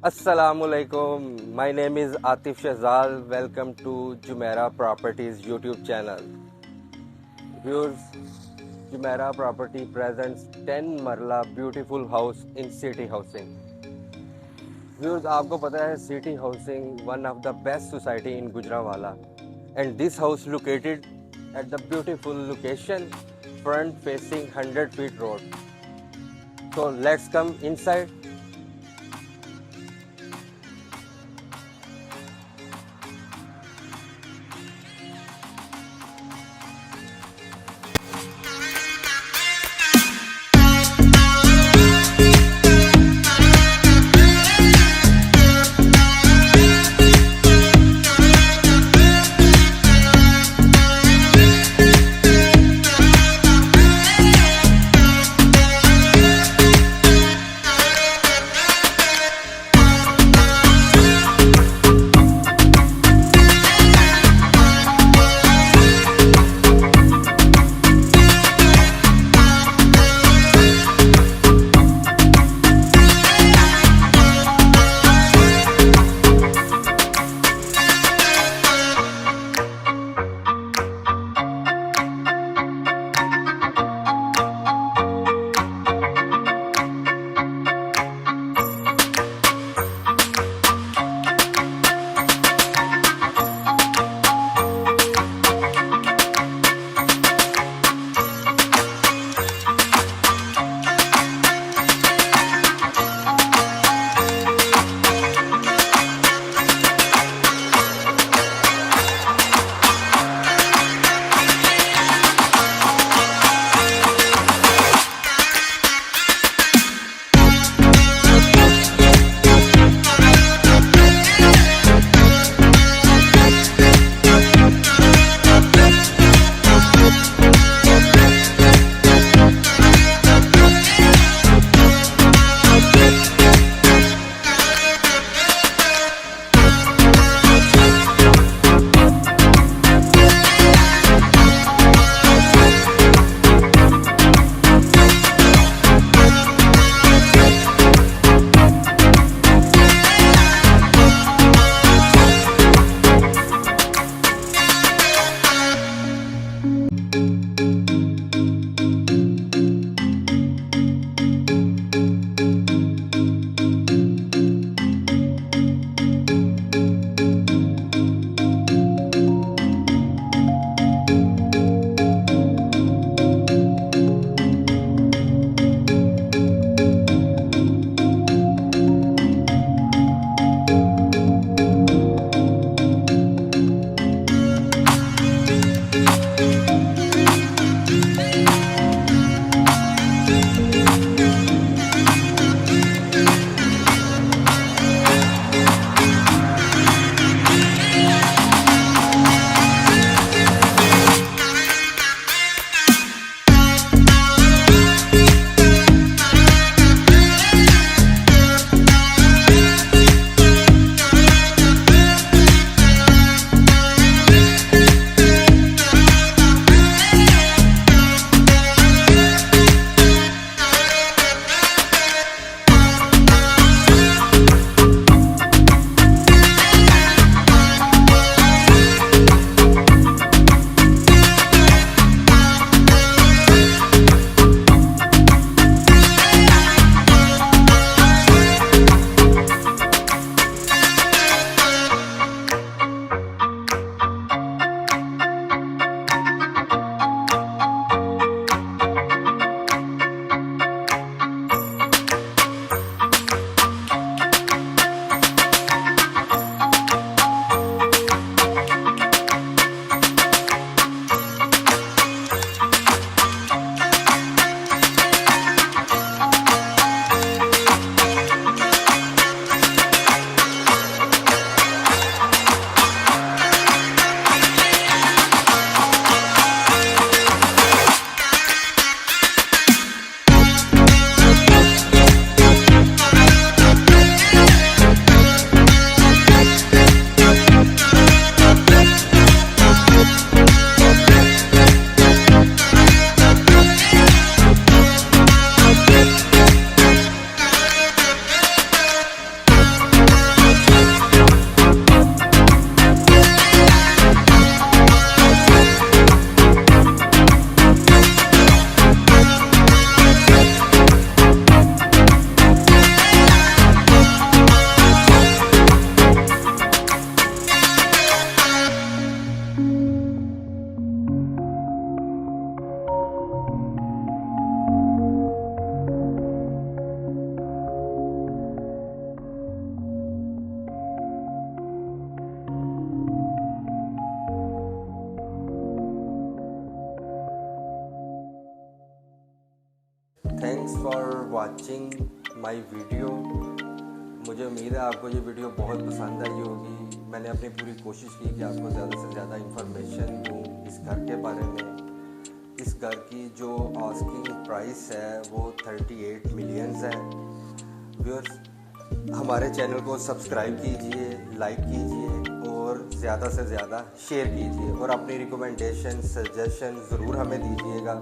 Assalamualaikum. My name is Atif Shahzal. Welcome to Jumaira Properties YouTube channel. Viewers, Jumaira Property presents 10 Marla beautiful house in Citi Housing. Viewers, आपको पता है Citi Housing one of the best society in Gujranwala, and this house located at the beautiful location front facing 100 feet road. So let's come inside. Thanks for watching my video. मुझे उम्मीद है आपको ये video बहुत पसंद आई होगी। मैंने अपनी पूरी कोशिश की कि आपको ज़्यादा से ज़्यादा इंफॉर्मेशन दूँ इस घर के बारे में। इस घर की जो आस्किंग प्राइस है वो 38 मिलियंस है। व्यूअर्स, हमारे चैनल को सब्सक्राइब कीजिए, लाइक कीजिए और ज़्यादा से ज़्यादा शेयर कीजिए और अपनी रिकमेंडेशन सजेशन ज़रूर हमें दीजिएगा